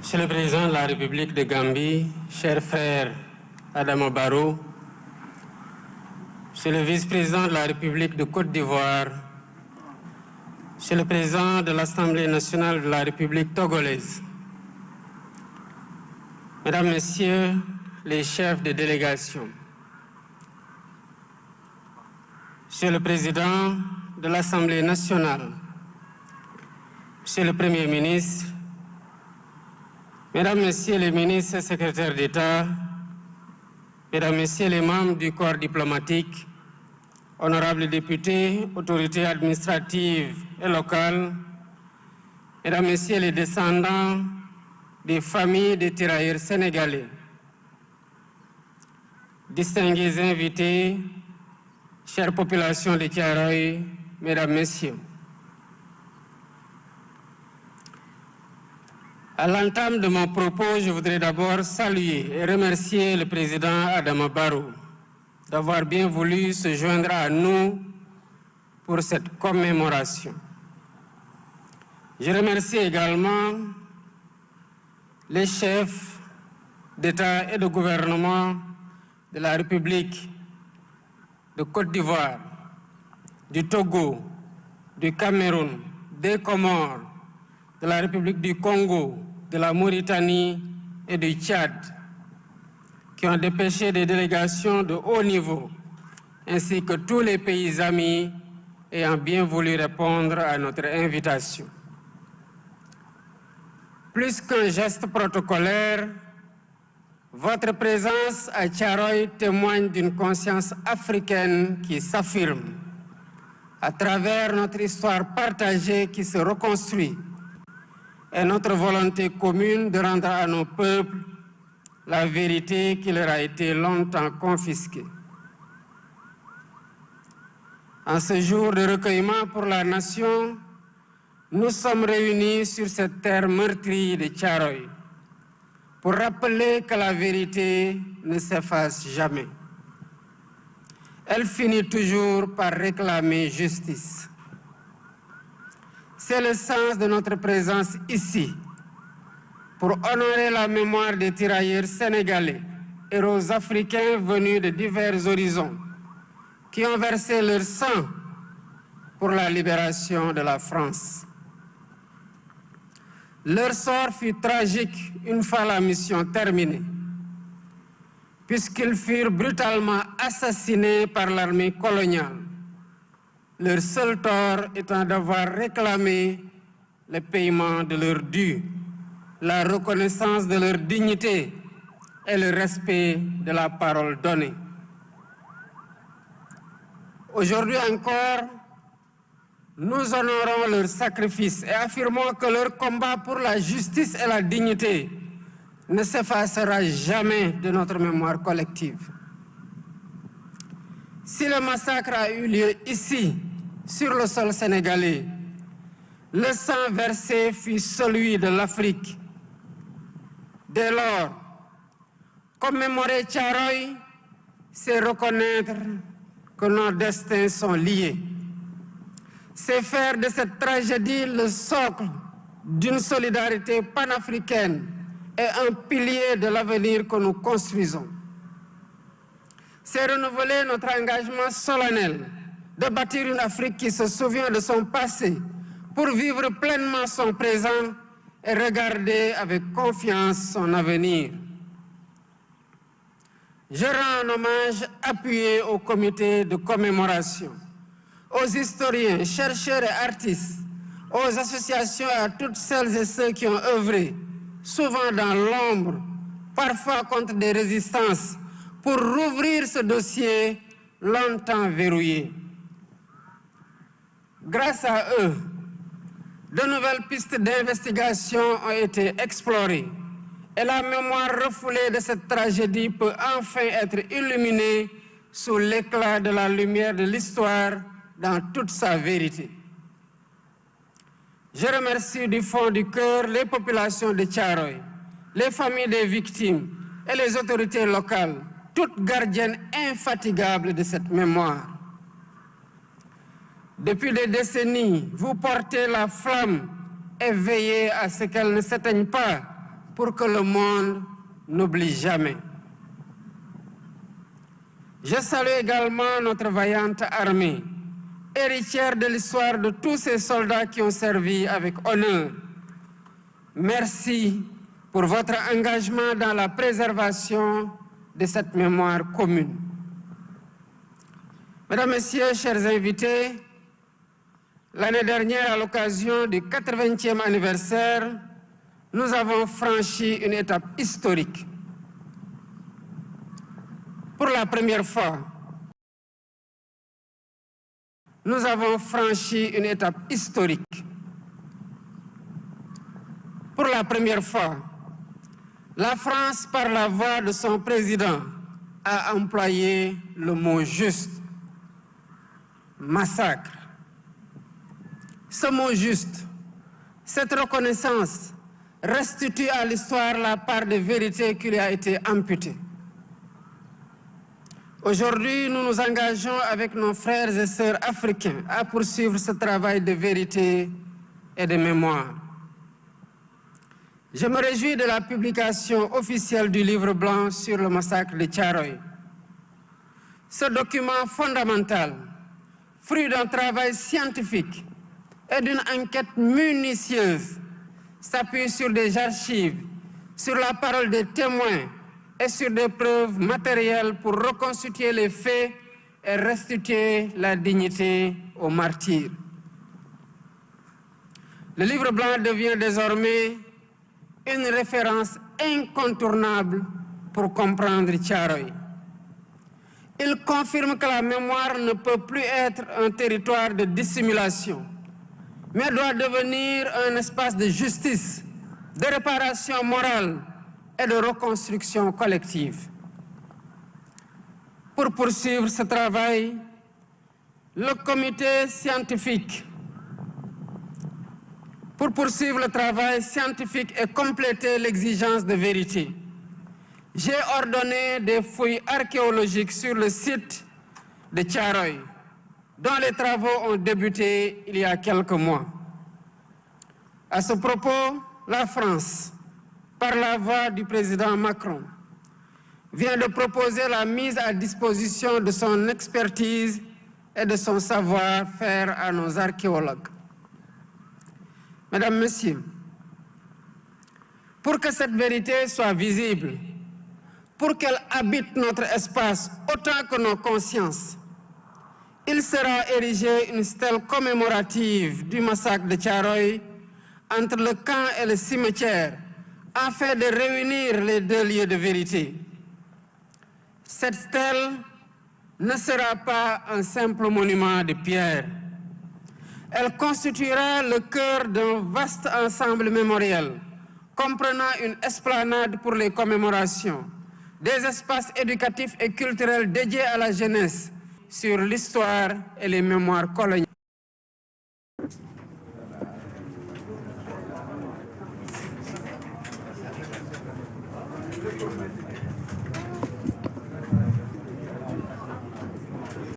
Monsieur le Président de la République de Gambie, cher frère Adama Barrow, Monsieur le Vice-président de la République de Côte d'Ivoire, Monsieur le Président de l'Assemblée nationale de la République togolaise, Mesdames, Messieurs les chefs de délégation, Monsieur le Président de l'Assemblée nationale, Monsieur le Premier ministre, Mesdames, Messieurs les ministres et secrétaires d'État, Mesdames, Messieurs les membres du corps diplomatique, honorables députés, autorités administratives et locales, Mesdames, Messieurs les descendants des familles des tirailleurs sénégalais, distingués invités, chère population de Thiaroye, Mesdames, Messieurs. À l'entame de mon propos, je voudrais d'abord saluer et remercier le président Adama Barrow d'avoir bien voulu se joindre à nous pour cette commémoration. Je remercie également les chefs d'État et de gouvernement de la République de Côte d'Ivoire, du Togo, du Cameroun, des Comores, de la République du Congo, de la Mauritanie et du Tchad, qui ont dépêché des délégations de haut niveau, ainsi que tous les pays amis ayant bien voulu répondre à notre invitation. Plus qu'un geste protocolaire, votre présence à Thiaroye témoigne d'une conscience africaine qui s'affirme à travers notre histoire partagée qui se reconstruit et notre volonté commune de rendre à nos peuples la vérité qui leur a été longtemps confisquée. En ce jour de recueillement pour la nation, nous sommes réunis sur cette terre meurtrie de Thiaroye pour rappeler que la vérité ne s'efface jamais. Elle finit toujours par réclamer justice. C'est le sens de notre présence ici, pour honorer la mémoire des tirailleurs sénégalais, héros africains venus de divers horizons, qui ont versé leur sang pour la libération de la France. Leur sort fut tragique une fois la mission terminée, puisqu'ils furent brutalement assassinés par l'armée coloniale, leur seul tort étant d'avoir réclamé le paiement de leur dû, la reconnaissance de leur dignité et le respect de la parole donnée. Aujourd'hui encore, nous honorons leur sacrifice et affirmons que leur combat pour la justice et la dignité ne s'effacera jamais de notre mémoire collective. Si le massacre a eu lieu ici, sur le sol sénégalais, le sang versé fut celui de l'Afrique. Dès lors, commémorer Thiaroye, c'est reconnaître que nos destins sont liés. C'est faire de cette tragédie le socle d'une solidarité panafricaine et un pilier de l'avenir que nous construisons. C'est renouveler notre engagement solennel de bâtir une Afrique qui se souvient de son passé pour vivre pleinement son présent et regarder avec confiance son avenir. Je rends un hommage appuyé au comité de commémoration, aux historiens, chercheurs et artistes, aux associations et à toutes celles et ceux qui ont œuvré, souvent dans l'ombre, parfois contre des résistances, pour rouvrir ce dossier longtemps verrouillé. Grâce à eux, de nouvelles pistes d'investigation ont été explorées et la mémoire refoulée de cette tragédie peut enfin être illuminée sous l'éclat de la lumière de l'histoire dans toute sa vérité. Je remercie du fond du cœur les populations de Thiaroye, les familles des victimes et les autorités locales, toutes gardiennes infatigables de cette mémoire. Depuis des décennies, vous portez la flamme et veillez à ce qu'elle ne s'éteigne pas pour que le monde n'oublie jamais. Je salue également notre vaillante armée, héritière de l'histoire de tous ces soldats qui ont servi avec honneur. Merci pour votre engagement dans la préservation de cette mémoire commune. Mesdames, Messieurs, chers invités, l'année dernière, à l'occasion du 80e anniversaire, nous avons franchi une étape historique. Pour la première fois, nous avons franchi une étape historique. Pour la première fois, la France, par la voix de son président, a employé le mot juste, massacre. Ce mot juste, cette reconnaissance restitue à l'histoire la part de vérité qui lui a été amputée. Aujourd'hui, nous nous engageons avec nos frères et sœurs africains à poursuivre ce travail de vérité et de mémoire. Je me réjouis de la publication officielle du livre blanc sur le massacre de Thiaroye. Ce document fondamental, fruit d'un travail scientifique et d'une enquête minutieuse, s'appuie sur des archives, sur la parole des témoins et sur des preuves matérielles pour reconstituer les faits et restituer la dignité aux martyrs. Le livre blanc devient désormais une référence incontournable pour comprendre Thiaroye. Il confirme que la mémoire ne peut plus être un territoire de dissimulation, mais doit devenir un espace de justice, de réparation morale et de reconstruction collective. Pour poursuivre ce travail, le comité scientifique Pour poursuivre le travail scientifique et compléter l'exigence de vérité, j'ai ordonné des fouilles archéologiques sur le site de Thiaroye, dont les travaux ont débuté il y a quelques mois. À ce propos, la France, par la voix du président Macron, vient de proposer la mise à disposition de son expertise et de son savoir-faire à nos archéologues. Mesdames, Messieurs, pour que cette vérité soit visible, pour qu'elle habite notre espace autant que nos consciences, il sera érigé une stèle commémorative du massacre de Thiaroye entre le camp et le cimetière, afin de réunir les deux lieux de vérité. Cette stèle ne sera pas un simple monument de pierre. Elle constituera le cœur d'un vaste ensemble mémoriel, comprenant une esplanade pour les commémorations, des espaces éducatifs et culturels dédiés à la jeunesse sur l'histoire et les mémoires coloniales.